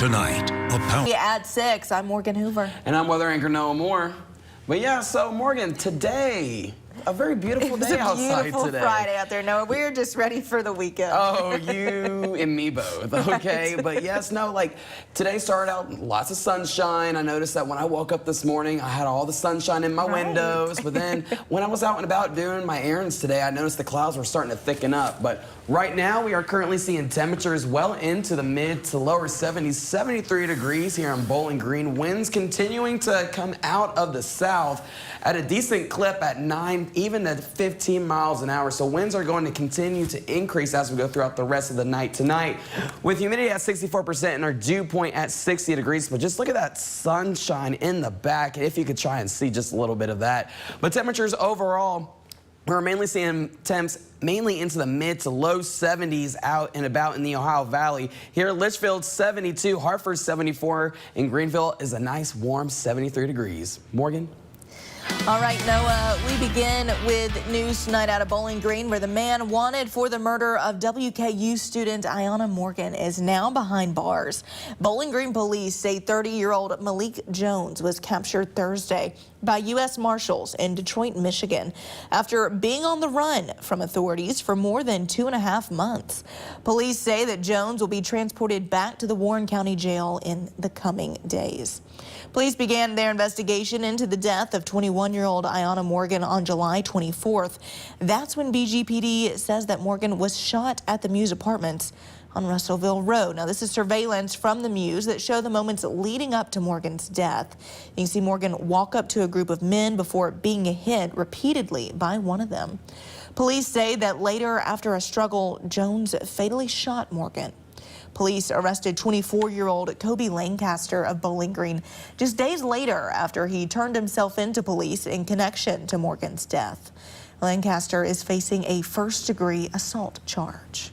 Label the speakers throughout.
Speaker 1: Tonight, a pound.
Speaker 2: At 6, I'm Morgan Hoover.
Speaker 3: And I'm weather anchor Noah Moore. But yeah, so Morgan, today, a very beautiful day outside today.
Speaker 2: It's a beautiful Friday out there, Noah. We're just ready for the weekend.
Speaker 3: Oh, you and me both, okay?
Speaker 2: Right.
Speaker 3: But yes, no, like today started out lots of sunshine. I noticed that when I woke up this morning, I had all the sunshine in my windows. But then when I was out and about doing my errands today, I noticed the clouds were starting to thicken up. But right now, we are currently seeing temperatures well into the mid to lower 70s, 73 degrees here in Bowling Green. Winds continuing to come out of the south at a decent clip at 9, even at 15 miles an hour. So winds are going to continue to increase as we go throughout the rest of the night tonight. With humidity at 64% and our dew point at 60 degrees. But just look at that sunshine in the back, if you could try and see just a little bit of that. But temperatures overall, we're mainly seeing temps mainly into the mid to low 70s out and about in the Ohio Valley. Here at Litchfield, 72, Hartford, 74, and Greenville is a nice warm 73 degrees. Morgan?
Speaker 2: All right, Noah, we begin with news tonight out of Bowling Green, where the man wanted for the murder of WKU student Ayanna Morgan is now behind bars. Bowling Green police say 30-year-old Malik Jones was captured Thursday by U.S. Marshals in Detroit, Michigan, after being on the run from authorities for more than 2.5 months. Police say that Jones will be transported back to the Warren County Jail in the coming days. Police began their investigation into the death of 21-year-old Ayanna Morgan on July 24th. That's when BGPD says that Morgan was shot at the Muse Apartments on Russellville Road. Now, this is surveillance from the Muse that show the moments leading up to Morgan's death. You can see Morgan walk up to a group of men before being hit repeatedly by one of them. Police say that later, after a struggle, Jones fatally shot Morgan. Police arrested 24-year-old Kobe Lancaster of Bowling Green just days later after he turned himself into police in connection to Morgan's death. Lancaster is facing a first-degree assault charge.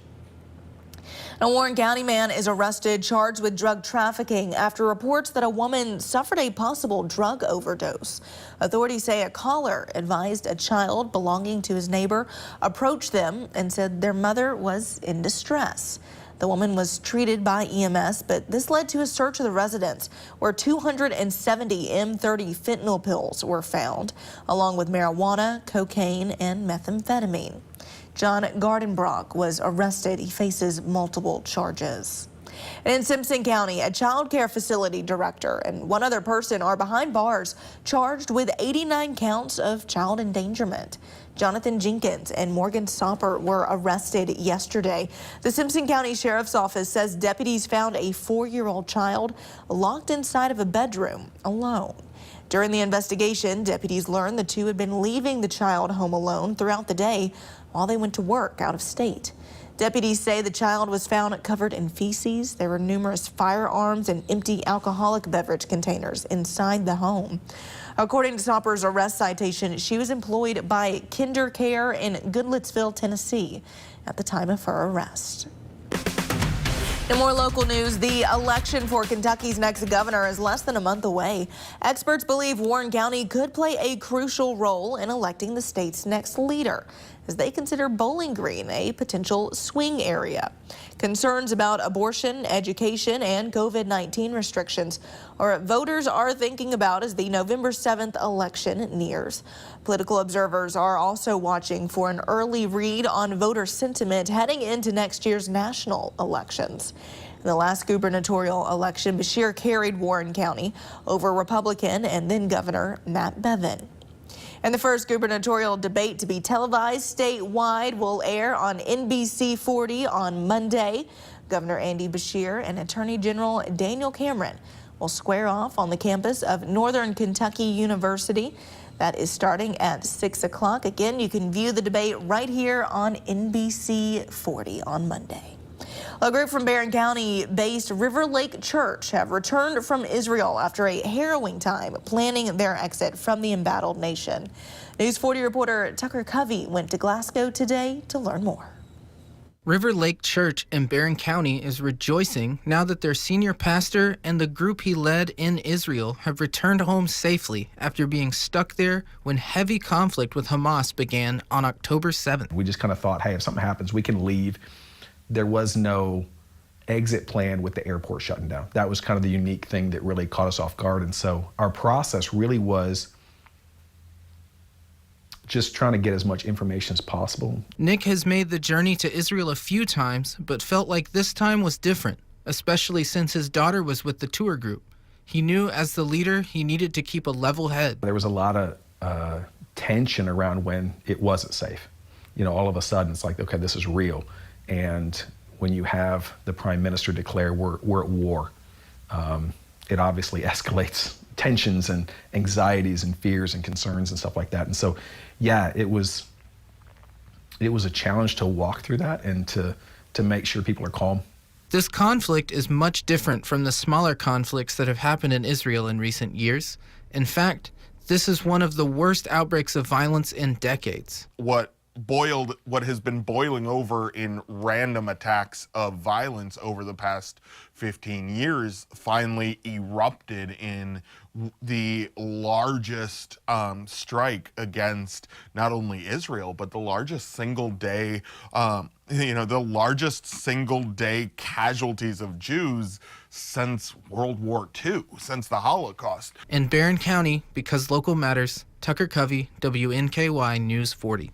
Speaker 2: A Warren County man is arrested, charged with drug trafficking after reports that a woman suffered a possible drug overdose. Authorities say a caller advised a child belonging to his neighbor approached them and said their mother was in distress. The woman was treated by EMS, but this led to a search of the residence where 270 M30 fentanyl pills were found, along with marijuana, cocaine, and methamphetamine. John Gardenbrock was arrested. He faces multiple charges. And in Simpson County, a child care facility director and one other person are behind bars, charged with 89 counts of child endangerment. Jonathan Jenkins and Morgan Stopper were arrested yesterday. The Simpson County Sheriff's Office says deputies found a 4-year-old child locked inside of a bedroom alone. During the investigation, deputies learned the two had been leaving the child home alone throughout the day while they went to work out of state. Deputies say the child was found covered in feces. There were numerous firearms and empty alcoholic beverage containers inside the home. According to Stopper's arrest citation, she was employed by Kinder Care in Goodlettsville, Tennessee at the time of her arrest. In more local news, the election for Kentucky's next governor is less than a month away. Experts believe Warren County could play a crucial role in electing the state's next leader, as they consider Bowling Green a potential swing area. Concerns about abortion, education, and COVID-19 restrictions are what voters are thinking about as the November 7th election nears. Political observers are also watching for an early read on voter sentiment heading into next year's national elections. In the last gubernatorial election, Beshear carried Warren County over Republican and then Governor Matt Bevin. And the first gubernatorial debate to be televised statewide will air on NBC 40 on Monday. Governor Andy Beshear and Attorney General Daniel Cameron will square off on the campus of Northern Kentucky University. That is starting at 6 o'clock. Again, you can view the debate right here on NBC 40 on Monday. A group from Barron County-based River Lake Church have returned from Israel after a harrowing time planning their exit from the embattled nation. News 40 reporter Tucker Covey went to Glasgow today to learn more.
Speaker 4: River Lake Church in Barron County is rejoicing now that their senior pastor and the group he led in Israel have returned home safely after being stuck there when heavy conflict with Hamas began on October 7th.
Speaker 5: We just kind of thought, hey, if something happens, we can leave. There was no
Speaker 1: exit plan with the airport shutting down. That was kind of the unique thing that really caught us off guard. And so our process really was just trying to get as much information as possible.
Speaker 4: Nick has made the journey to Israel a few times, but felt like this time was different, especially since his daughter was with the tour group. He knew as the leader he needed to keep a level head.
Speaker 1: There was a lot of tension around when it wasn't safe. You know, all of a sudden it's like, okay, this is real. And when you have the prime minister declare we're at war, it obviously escalates tensions and anxieties and fears and concerns and stuff like that. And so, yeah, it was a challenge to walk through that and to make sure people are calm.
Speaker 4: This conflict is much different from the smaller conflicts that have happened in Israel in recent years. In fact, this is one of the worst outbreaks of violence in decades.
Speaker 5: What has been boiling over in random attacks of violence over the past 15 years finally erupted in the largest strike against not only Israel, but the largest single day, the largest single day casualties of Jews since World War II, since the Holocaust.
Speaker 4: In Barron County, because local matters, Tucker Covey, WNKY News 40.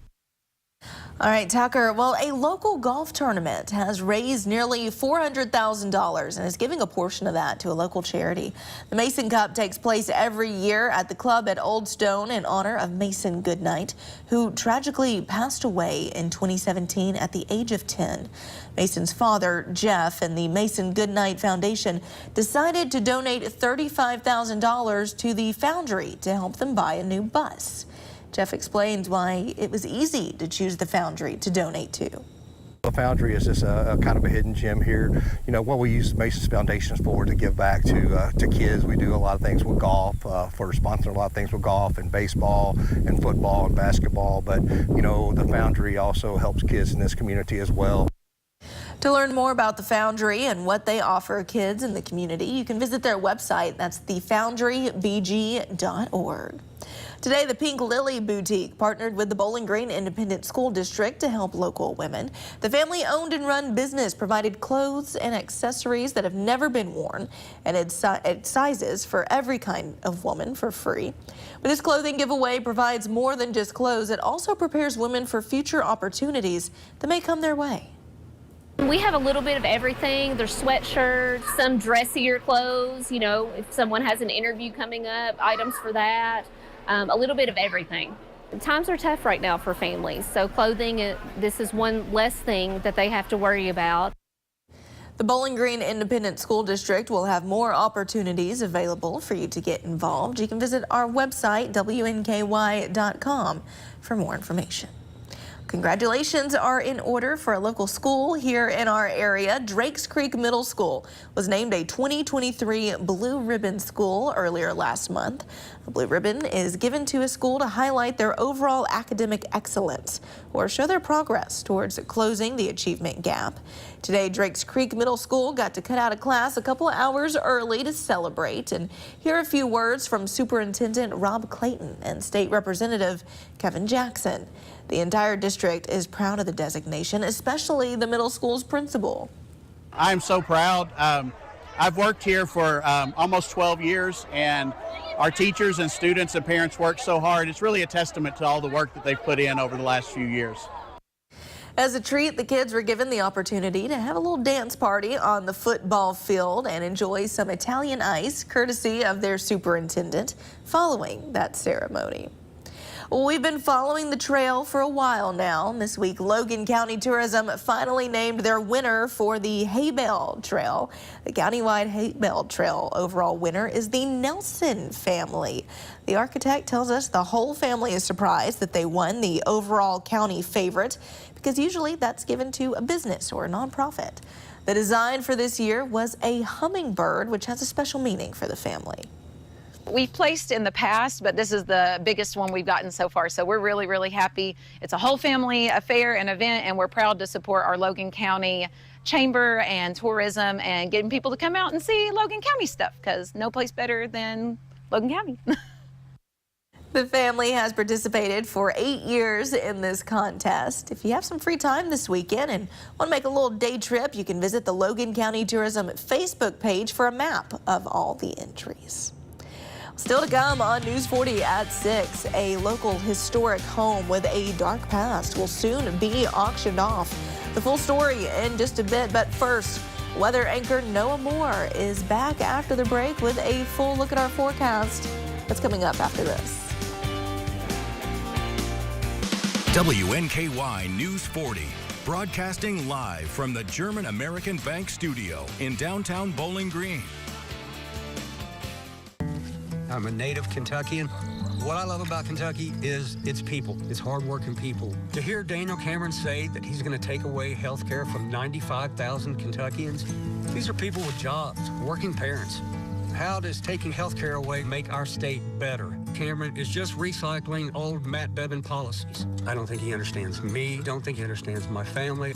Speaker 2: All right, Tucker. Well, a local golf tournament has raised nearly $400,000 and is giving a portion of that to a local charity. The Mason Cup takes place every year at the club at Old Stone in honor of Mason Goodnight, who tragically passed away in 2017 at the age of 10. Mason's father, Jeff, and the Mason Goodnight Foundation decided to donate $35,000 to the Foundry to help them buy a new bus. Jeff explains why it was easy to choose the Foundry to donate to.
Speaker 6: The Foundry is just a kind of a hidden gem here. You know, what we use Mason's Foundation for to give back to kids. We do a lot of things with golf, for sponsoring a lot of things with golf and baseball and football and basketball. But, you know, the Foundry also helps kids in this community as well.
Speaker 2: To learn more about the Foundry and what they offer kids in the community, you can visit their website. That's thefoundrybg.org. Today, the Pink Lily Boutique partnered with the Bowling Green Independent School District to help local women. The family-owned and run business provided clothes and accessories that have never been worn and at sizes for every kind of woman for free. But this clothing giveaway provides more than just clothes. It also prepares women for future opportunities that may come their way.
Speaker 7: We have a little bit of everything. There's sweatshirts, some dressier clothes, you know, if someone has an interview coming up, items for that. A little bit of everything. Times are tough right now for families, so clothing, this is one less thing that they have to worry about.
Speaker 2: The Bowling Green Independent School District will have more opportunities available for you to get involved. You can visit our website, WNKY.com, for more information. Congratulations are in order for a local school here in our area. Drakes Creek Middle School was named a 2023 Blue Ribbon School earlier last month. The Blue Ribbon is given to a school to highlight their overall academic excellence or show their progress towards closing the achievement gap. Today, Drakes Creek Middle School got to cut out of class a couple of hours early to celebrate. And here are a few words from Superintendent Rob Clayton and State Representative Kevin Jackson. The entire district is proud of the designation, especially the middle school's principal.
Speaker 8: I'm so proud. I've worked here for almost 12 years, and our teachers and students and parents work so hard. It's really a testament to all the work that they've put in over the last few years.
Speaker 2: As a treat, the kids were given the opportunity to have a little dance party on the football field and enjoy some Italian ice, courtesy of their superintendent, following that ceremony. We've been following the trail for a while now. This week, Logan County Tourism finally named their winner for the Hay Bale Trail. The countywide Hay Bale Trail overall winner is the Nelson family. The architect tells us the whole family is surprised that they won the overall county favorite, because usually that's given to a business or a nonprofit. The design for this year was a hummingbird, which has a special meaning for the family.
Speaker 9: We've placed in the past, but this is the biggest one we've gotten so far. So we're really, really happy. It's a whole family affair and event, and we're proud to support our Logan County Chamber and tourism and getting people to come out and see Logan County stuff, because no place better than Logan County.
Speaker 2: The family has participated for 8 years in this contest. If you have some free time this weekend and want to make a little day trip, you can visit the Logan County Tourism Facebook page for a map of all the entries. Still to come on News 40 at 6, a local historic home with a dark past will soon be auctioned off. The full story in just a bit, but first, weather anchor Noah Moore is back after the break with a full look at our forecast. That's coming up after this.
Speaker 10: WNKY News 40, broadcasting live from the German American Bank studio in downtown Bowling Green.
Speaker 11: I'm a native Kentuckian. What I love about Kentucky is its people, its hardworking people. To hear Daniel Cameron say that he's going to take away health care from 95,000 Kentuckians, these are people with jobs, working parents. How does taking health care away make our state better? Cameron is just recycling old Matt Bevin policies. I don't think he understands me, don't think he understands my family.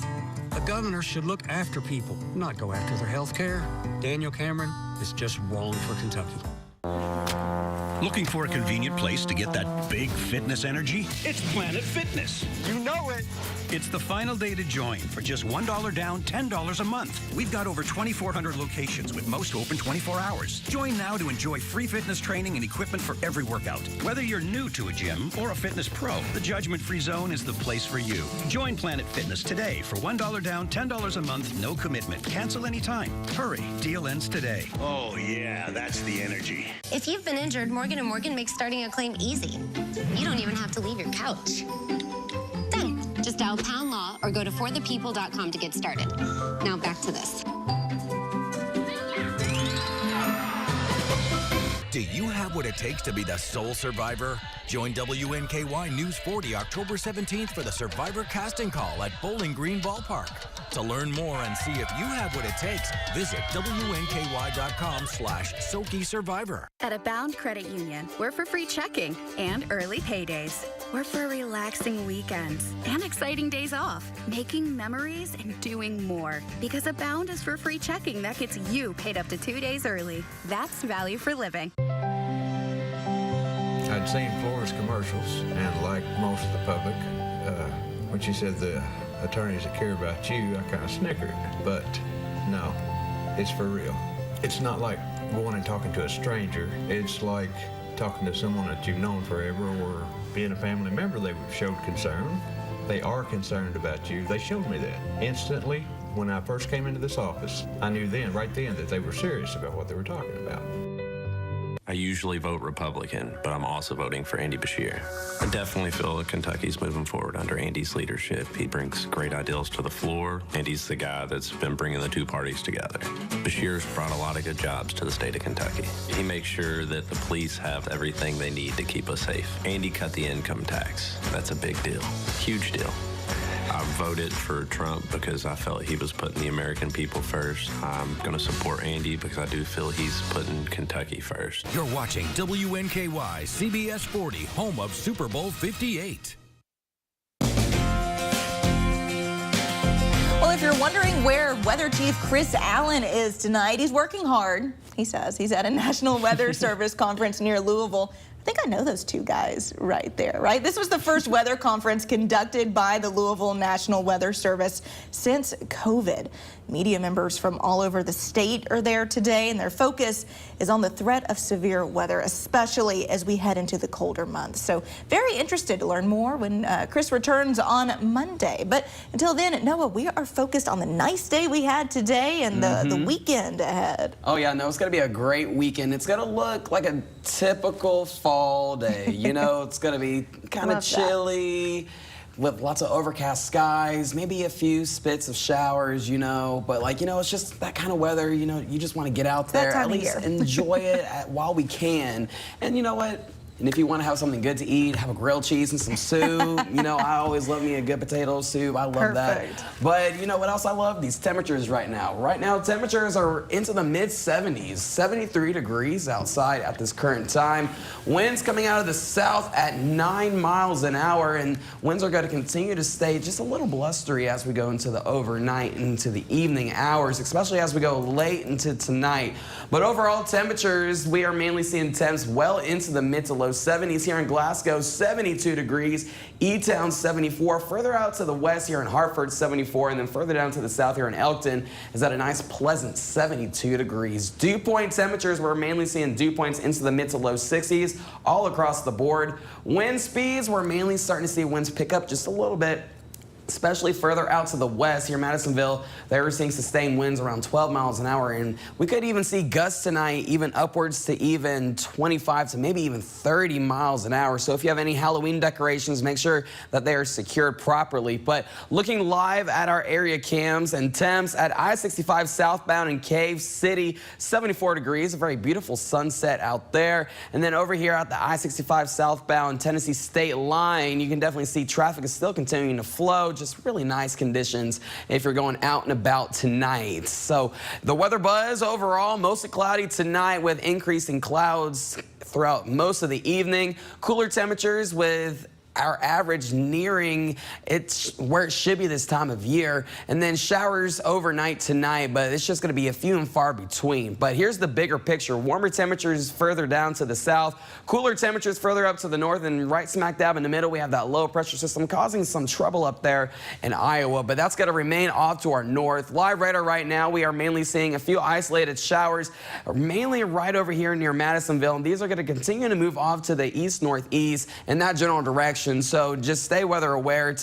Speaker 11: A governor should look after people, not go after their health care. Daniel Cameron is just wrong for Kentucky.
Speaker 12: Looking for a convenient place to get that big fitness energy? It's Planet Fitness.
Speaker 11: You know it.
Speaker 12: It's the final day to join for just $1 down, $10 a month. We've got over 2,400 locations with most open 24 hours. Join now to enjoy free fitness training and equipment for every workout. Whether you're new to a gym or a fitness pro, the judgment-free zone is the place for you. Join Planet Fitness today for $1 down, $10 a month, no commitment. Cancel anytime. Hurry, deal ends today.
Speaker 13: Oh yeah, that's the energy.
Speaker 14: If you've been injured, Morgan & Morgan makes starting a claim easy. You don't even have to leave your couch. Done. Just dial pound law or go to forthepeople.com to get started. Now back to this.
Speaker 10: Do you have what it takes to be the sole survivor? Join WNKY News 40 October 17th for the Survivor Casting Call at Bowling Green Ballpark. To learn more and see if you have what it takes, visit WNKY.com/Soki Survivor.
Speaker 15: At Abound Credit Union, we're for free checking and early paydays. We're for relaxing weekends and exciting days off, making memories and doing more. Because Abound is for free checking that gets you paid up to 2 days early. That's value for living.
Speaker 16: I'd seen Florence commercials, and like most of the public, when she said the attorneys that care about you, I kind of snickered. But no, it's for real. It's not like going and talking to a stranger. It's like talking to someone that you've known forever, or being a family member. They showed concern. They are concerned about you. They showed me that instantly when I first came into this office. I knew then, right then, that they were serious about what they were talking about.
Speaker 17: I usually vote Republican, but I'm also voting for Andy Beshear. I definitely feel that Kentucky's moving forward under Andy's leadership. He brings great ideals to the floor, and he's the guy that's been bringing the two parties together. Beshear's brought a lot of good jobs to the state of Kentucky. He makes sure that the police have everything they need to keep us safe. Andy cut the income tax. That's a big deal, huge deal. I voted for Trump because I felt he was putting the American people first. I'm going to support Andy because I do feel he's putting Kentucky first.
Speaker 10: You're watching WNKY CBS 40, home of Super Bowl 58.
Speaker 2: Well, if you're wondering where Weather Chief Chris Allen is tonight, he's working hard. He says he's at a National Weather Service conference near Louisville. I think I know those two guys right there, right? This was the first weather conference conducted by the Louisville National Weather Service since COVID. Media members from all over the state are there today, and their focus is on the threat of severe weather, especially as we head into the colder months. So very interested to learn more when Chris returns on Monday. But until then, Noah, we are focused on the nice day we had today and the weekend ahead.
Speaker 3: Oh yeah, no, it's gonna be a great weekend. It's gonna look like a typical fall day. You know, it's gonna be kind of chilly, with lots of overcast skies, maybe a few spits of showers, you know, but like, you know, it's just that kind of weather, you know, you just want to get out there, at least enjoy it while we can. And you know what? And if you want to have something good to eat, have a grilled cheese and some soup. You know, I always love me a good potato soup. I love that. But you know what else I love? These temperatures right now. Right now, temperatures are into the mid-70s, 73 degrees outside at this current time. Winds coming out of the south at 9 miles an hour, and winds are going to continue to stay just a little blustery as we go into the overnight, into the evening hours, especially as we go late into tonight. But overall temperatures, we are mainly seeing temps well into the mid to low low 70s. Here in Glasgow, 72 degrees. E-Town, 74. Further out to the west here in Hartford, 74. And then further down to the south here in Elkton is at a nice pleasant 72 degrees. Dew point temperatures, we're mainly seeing dew points into the mid to low 60s all across the board. Wind speeds, we're mainly starting to see winds pick up just a little bit, especially further out to the west. Here in Madisonville, they were seeing sustained winds around 12 miles an hour, and we could even see gusts tonight, even upwards to even 25 to maybe even 30 miles an hour. So if you have any Halloween decorations, make sure that they are secured properly. But looking live at our area cams and temps at I-65 southbound in Cave City, 74 degrees, a very beautiful sunset out there. And then over here at the I-65 southbound Tennessee state line, you can definitely see traffic is still continuing to flow. Just really nice conditions if you're going out and about tonight. So the weather buzz overall, mostly cloudy tonight with increasing clouds throughout most of the evening. Cooler temperatures with our average nearing where it should be this time of year, and then showers overnight tonight, but it's just going to be a few and far between. But here's the bigger picture. Warmer temperatures further down to the south, cooler temperatures further up to the north, and right smack dab in the middle we have that low pressure system causing some trouble up there in Iowa, but that's going to remain off to our north. Live radar right now, we are mainly seeing a few isolated showers, mainly right over here near Madisonville, and these are going to continue to move off to the east-northeast in that general direction. So just stay weather aware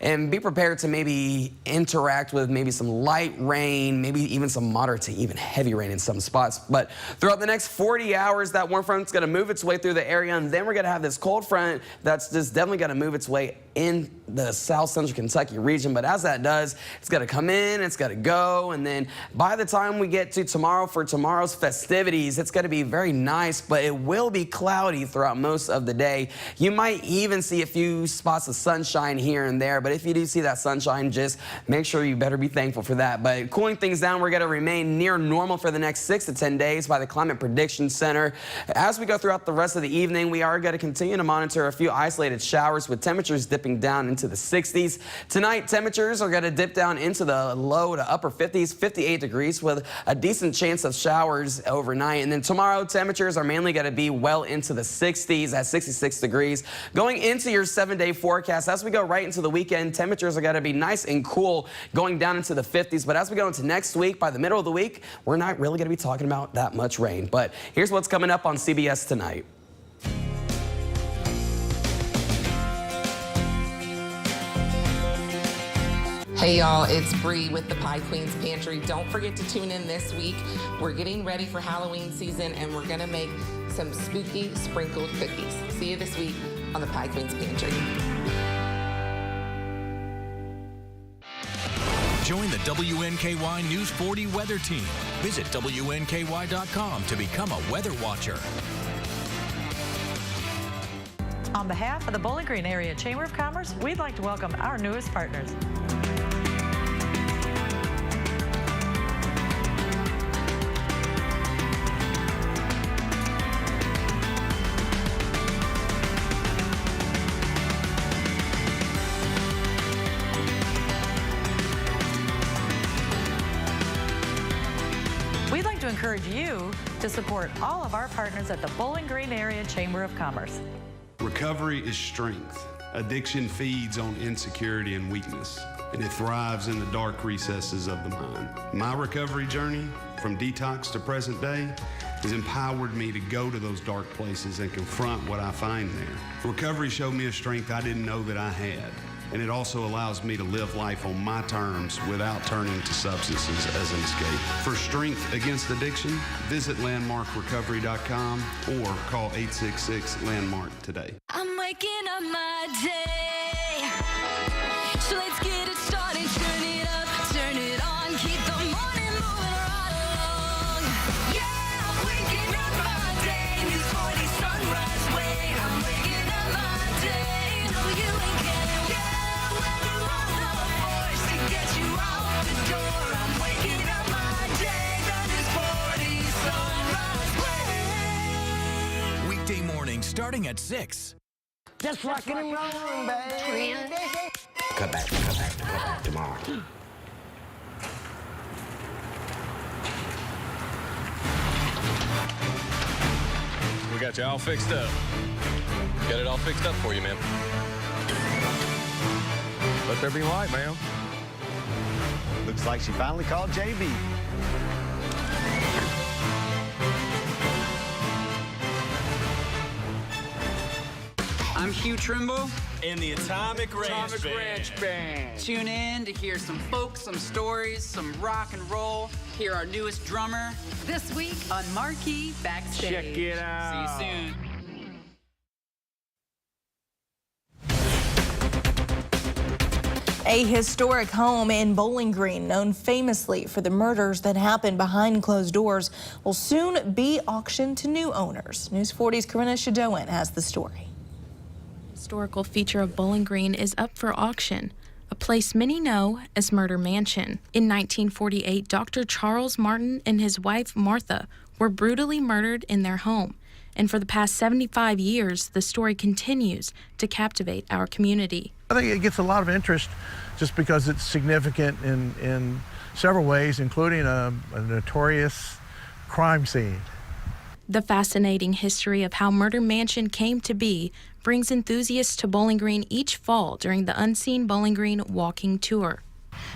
Speaker 3: and be prepared to maybe interact with maybe some light rain, maybe even some moderate to even heavy rain in some spots. But throughout the next 40 hours, that warm front's going to move its way through the area, and then we're going to have this cold front that's just definitely going to move its way in the south central Kentucky region. But as that does, it's going to come in, it's going to go, and then by the time we get to tomorrow for tomorrow's festivities, it's going to be very nice, but it will be cloudy throughout most of the day. You might even see a few spots of sunshine here and there, but if you do see that sunshine, just make sure you better be thankful for that. But cooling things down, we're going to remain near normal for the next 6 to 10 days by the Climate Prediction Center. As we go throughout the rest of the evening, we are going to continue to monitor a few isolated showers with temperatures dipping down into the 60s. Tonight, temperatures are going to dip down into the low to upper 50s, 58 degrees with a decent chance of showers overnight. And then tomorrow, temperatures are mainly going to be well into the 60s at 66 degrees. Going into your 7-day forecast, as we go right into the weekend, temperatures are going to be nice and cool going down into the 50s. But as we go into next week, by the middle of the week, we're not really going to be talking about that much rain. But here's what's coming up on CBS tonight.
Speaker 18: Hey y'all, it's Bree with the Pie Queen's Pantry. Don't forget to tune in this week. We're getting ready for Halloween season and we're gonna make some spooky sprinkled cookies. See you this week on the Pie Queen's Pantry.
Speaker 10: Join the WNKY News 40 weather team. Visit WNKY.com to become a weather watcher.
Speaker 19: On behalf of the Bowling Green Area Chamber of Commerce, we'd like to welcome our newest partners. We'd like to encourage you to support all of our partners at the Bowling Green Area Chamber of Commerce.
Speaker 20: Recovery is strength. Addiction feeds on insecurity and weakness, and it thrives in the dark recesses of the mind. My recovery journey, from detox to present day, has empowered me to go to those dark places and confront what I find there. Recovery showed me a strength I didn't know that I had, and it also allows me to live life on my terms without turning to substances as an escape. For strength against addiction, visit landmarkrecovery.com or call 866-LANDMARK today.
Speaker 21: I'm waking up my day, so let's get it started. Turn it up, turn it on, keep the morning moving right along. Yeah, I'm waking up my day, News 40 sunrise way. I'm waking up my day, WNKY. Yeah, when you want the force to get you out the door. I'm waking up my day, the News 40 sunrise way.
Speaker 10: Weekday morning starting at 6.
Speaker 22: Just rockin' and rollin', baby.
Speaker 23: Cut back tomorrow.
Speaker 24: We
Speaker 1: got you all fixed up. Got it all fixed up for you, man.
Speaker 4: Let there be light, ma'am. Looks like she finally called JB.
Speaker 5: I'm Hugh Trimble.
Speaker 24: In the Atomic Ranch Band.
Speaker 5: Tune in to hear some folk, some stories, some rock and roll. Hear our newest drummer.
Speaker 25: This week on Marquee Backstage.
Speaker 24: Check it out.
Speaker 5: See you soon.
Speaker 2: A historic home in Bowling Green, known famously for the murders that happened behind closed doors, will soon be auctioned to new owners. News 40's Corinna Shadowan has the story.
Speaker 26: Historical feature of Bowling Green is up for auction, a place many know as Murder Mansion. In 1948, Dr. Charles Martin and his wife Martha were brutally murdered in their home. And for the past 75 years, the story continues to captivate our community.
Speaker 6: I think it gets a lot of interest just because it's significant in several ways, including a notorious crime scene.
Speaker 26: The fascinating history of how Murder Mansion came to be brings enthusiasts to Bowling Green each fall during the Unseen Bowling Green walking tour.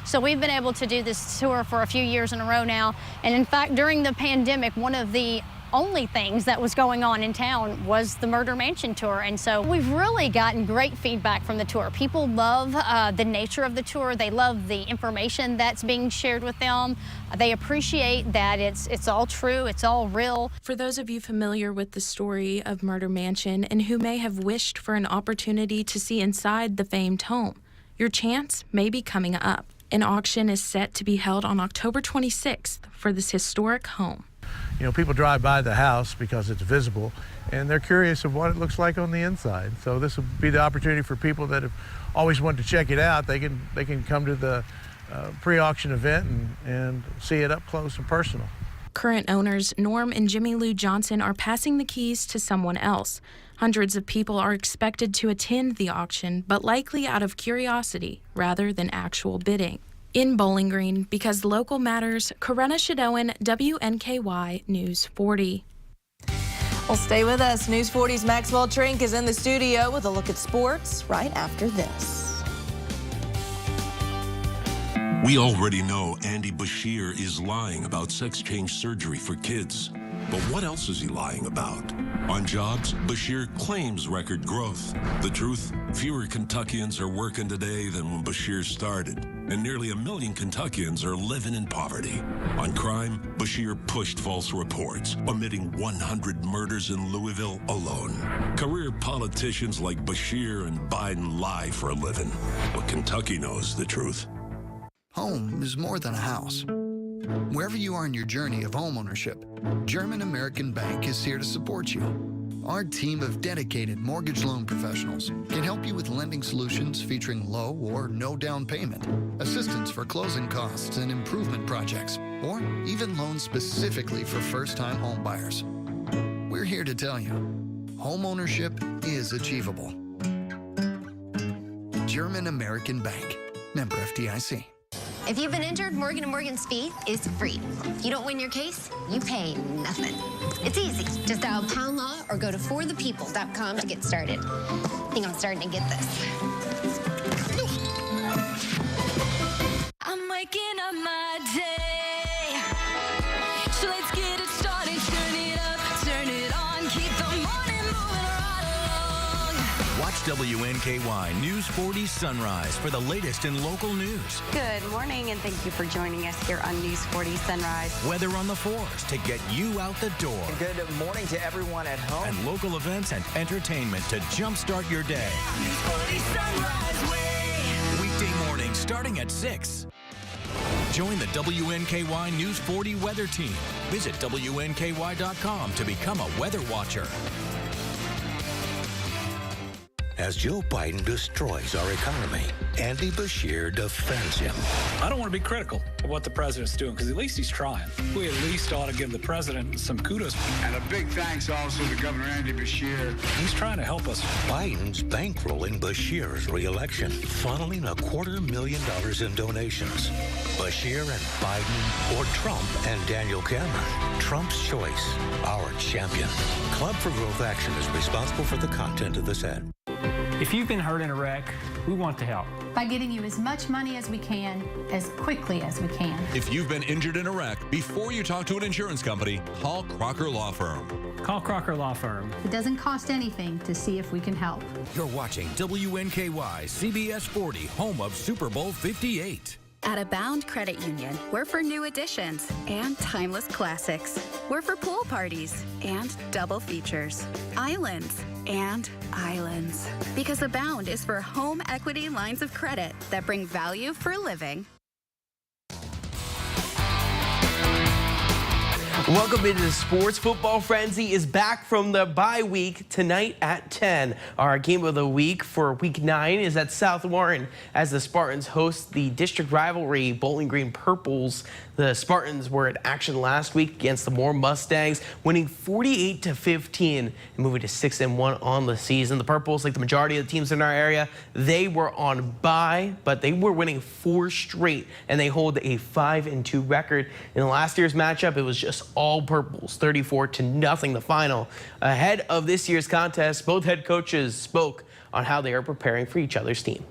Speaker 27: So we've been able to do this tour for a few years in a row now. And in fact, during the pandemic, one of the only things that was going on in town was the Murder Mansion tour. And so we've really gotten great feedback from the tour. People love the nature of the tour. They love the information that's being shared with them. They appreciate that it's all true, it's all real.
Speaker 26: For those of you familiar with the story of Murder Mansion and who may have wished for an opportunity to see inside the famed home, your chance may be coming up. An auction is set to be held on October 26th for this historic home.
Speaker 6: You know, people drive by the house because it's visible, and they're curious of what it looks like on the inside. So this will be the opportunity for people that have always wanted to check it out. They can come to the pre-auction event and see it up close and personal.
Speaker 26: Current owners Norm and Jimmy Lou Johnson are passing the keys to someone else. Hundreds of people are expected to attend the auction, but likely out of curiosity rather than actual bidding. In Bowling Green, because local matters, Corinna Shadowan, WNKY News 40.
Speaker 2: Well, stay with us. News 40's Maxwell Trink is in the studio with a look at sports right after this.
Speaker 28: We already know Andy Bashir is lying about sex change surgery for kids. But what else is he lying about? On jobs, Bashir claims record growth. The truth? Fewer Kentuckians are working today than when Bashir started. And nearly 1 million Kentuckians are living in poverty. On crime, Bashir pushed false reports, omitting 100 murders in Louisville alone. Career politicians like Bashir and Biden lie for a living. But Kentucky knows the truth.
Speaker 29: Home is more than a house. Wherever you are in your journey of homeownership, German American Bank is here to support you. Our team of dedicated mortgage loan professionals can help you with lending solutions featuring low or no down payment, assistance for closing costs and improvement projects, or even loans specifically for first-time home buyers. We're here to tell you, homeownership is achievable. German American Bank, member FDIC.
Speaker 14: If you've been injured, Morgan & Morgan's fee is free. If you don't win your case, you pay nothing. It's easy. Just dial Pound Law or go to forthepeople.com to get started. I think I'm starting to get this.
Speaker 21: I'm waking up my day. So let's get it started. Turn it up, turn it on. Keep the morning moving right along.
Speaker 10: Watch WNKY News 40 Sunrise for the latest in local news.
Speaker 30: Good morning, and thank you for joining us here on News 40 Sunrise.
Speaker 10: Weather on the 4s to get you out the door.
Speaker 31: Good morning to everyone at home.
Speaker 10: And local events and entertainment to jumpstart your day.
Speaker 21: News 40 Sunrise Way.
Speaker 10: Weekday morning starting at 6. Join the WNKY News 40 weather team. Visit WNKY.com to become a weather watcher.
Speaker 3: As Joe Biden destroys our economy, Andy Bashir defends him.
Speaker 7: I don't want to be critical of what the president's doing, because at least he's trying. We at least ought to give the president some kudos.
Speaker 8: And a big thanks also to Governor Andy Bashir.
Speaker 7: He's trying to help us.
Speaker 3: Biden's bankrolling Bashir's re-election, funneling $250,000 in donations. Bashir and Biden, or Trump and Daniel Cameron. Trump's choice, our champion. Club for Growth Action is responsible for the content of this ad.
Speaker 9: If you've been hurt in a wreck, we want to help.
Speaker 11: By getting you as much money as we can, as quickly as we can.
Speaker 12: If you've been injured in a wreck, before you talk to an insurance company, call Crocker Law Firm.
Speaker 9: Call Crocker Law Firm.
Speaker 11: It doesn't cost anything to see if we can help.
Speaker 10: You're watching WNKY, CBS 40, home of Super Bowl 58.
Speaker 13: At Abound Credit Union, we're for new additions and timeless classics. We're for pool parties and double features, islands and islands. Because Abound is for home equity lines of credit that bring value for a living.
Speaker 15: Welcome into the Sports. Football Frenzy is back from the bye week tonight at 10. Our game of the week for week 9 is at South Warren as the Spartans host the district rivalry Bowling Green Purples. The Spartans were in action last week against the Moore Mustangs, winning 48-15 and moving to 6-1 on the season. The Purples, like the majority of the teams in our area, they were on bye, but they were winning 4 straight, and they hold a 5-2 record. In the last year's matchup, it was just all Purples, 34-0 the final. Ahead of this year's contest, both head coaches spoke on how they are preparing for each other's team.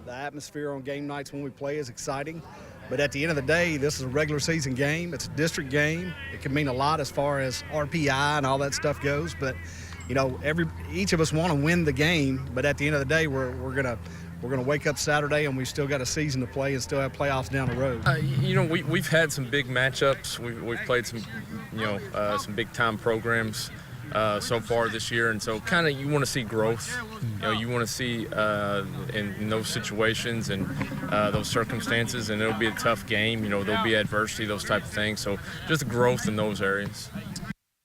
Speaker 16: The atmosphere on game nights when we play is exciting, but at the end of the day, this is a regular season game. It's a district game. It can mean a lot as far as RPI and all that stuff goes, but you know, each of us want to win the game, but at the end of the day, we're gonna wake up Saturday and we've still got a season to play and still have playoffs down the road.
Speaker 17: You know, we've had some big matchups. We've played some, some big time programs so far this year, and so kind of you want to see growth. You know, you want to see in those situations and those circumstances, and it'll be a tough game. You know, there'll be adversity, those type of things. So just growth in those areas.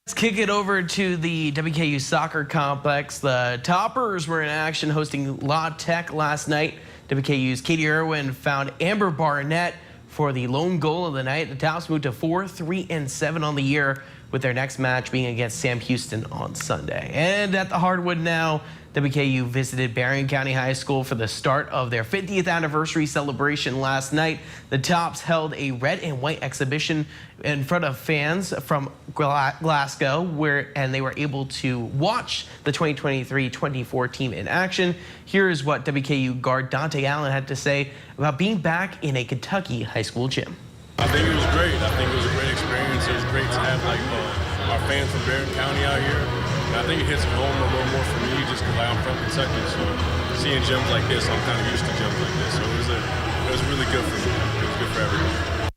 Speaker 15: Let's kick it over to the WKU soccer complex. The Toppers were in action hosting La Tech last night. WKU's Katie Irwin found Amber Barnett for the lone goal of the night. The Tops moved to 4-3-7 on the year, with their next match being against Sam Houston on Sunday. And at the Hardwood now, WKU visited Berrien County High School for the start of their 50th anniversary celebration last night. The Tops held a red and white exhibition in front of fans from Glasgow, and they were able to watch the 2023-24 team in action. Here is what WKU guard Dante Allen had to say about being back in a Kentucky high school gym.
Speaker 18: I think it was great. I think it was a great experience. It was great to have our fans from Berrien County out here. And I think it hits home a little more for me just because I'm from Kentucky. So seeing gyms like this, I'm kind of used to gyms like this. So it was really good for me. It was good for everyone.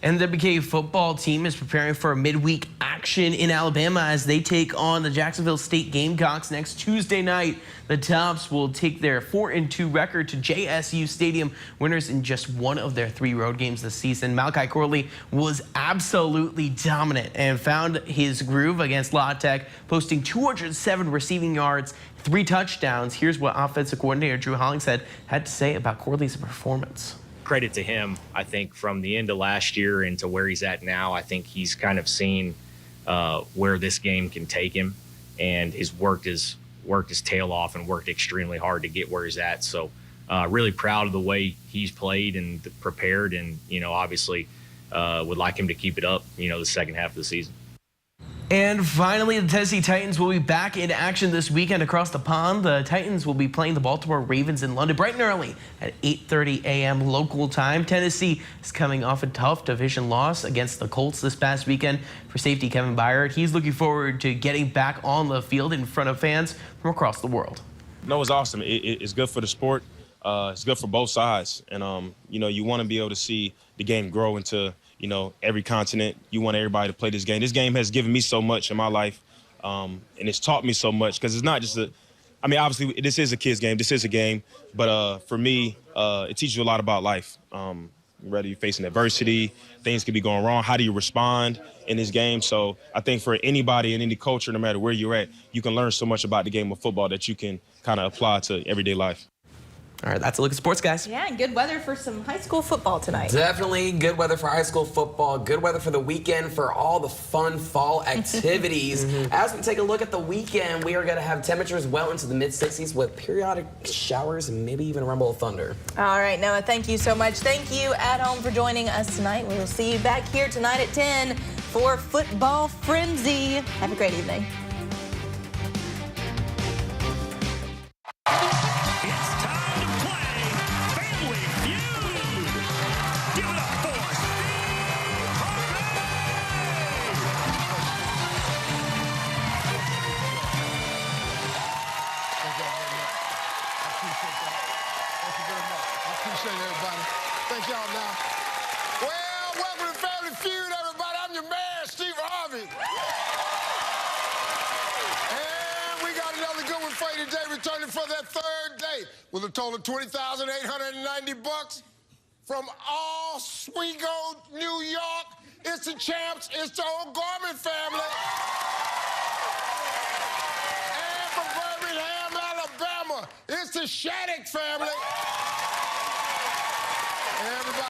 Speaker 15: And the WKU football team is preparing for a midweek action in Alabama as they take on the Jacksonville State Gamecocks next Tuesday night. The Tops will take their 4-2 record to JSU Stadium, winners in just one of their 3 road games this season. Malachi Corley was absolutely dominant and found his groove against La Tech, posting 207 receiving yards, 3 touchdowns. Here's what offensive coordinator Drew Hollingshead had to say about Corley's performance.
Speaker 32: Credit to him, I think, from the end of last year into where he's at now. I think he's kind of seen where this game can take him, and he's worked his tail off and worked extremely hard to get where he's at. So really proud of the way he's played and prepared, and obviously would like him to keep it up the second half of the season.
Speaker 15: And finally, the Tennessee Titans will be back in action this weekend across the pond. The Titans will be playing the Baltimore Ravens in London bright and early at 8:30 a.m. local time. Tennessee is coming off a tough division loss against the Colts this past weekend. For safety Kevin Byard, he's looking forward to getting back on the field in front of fans from across the world.
Speaker 33: No, it's awesome. It's good for the sport. It's good for both sides. And, you want to be able to see the game grow into every continent. You want everybody to play this game. This game has given me so much in my life, and it's taught me so much because it's not just obviously this is a kid's game. This is a game, but for me, it teaches you a lot about life. whether you're facing adversity, things could be going wrong. How do you respond in this game? So I think for anybody in any culture, no matter where you're at, you can learn so much about the game of football that you can kind of apply to everyday life.
Speaker 15: All right, that's a look at sports, guys.
Speaker 1: Yeah, and good weather for some high school football tonight.
Speaker 2: Definitely good weather for high school football, good weather for the weekend for all the fun fall activities. As we take a look at the weekend, we are going to have temperatures well into the mid-60s with periodic showers and maybe even a rumble of thunder.
Speaker 1: All right, Noah, thank you so much. Thank you at home for joining us tonight. We will see you back here tonight at 10 for Football Frenzy. Have a great evening.
Speaker 4: Appreciate everybody. Thank y'all now. Well, welcome to Family Feud, everybody. I'm your man, Steve Harvey. And we got another good one for you today, returning for that third day with a total of $20,890 from Oswego, New York. It's the champs. It's the O'Gorman family. And from Birmingham, Alabama, it's the Shattuck family. Everybody.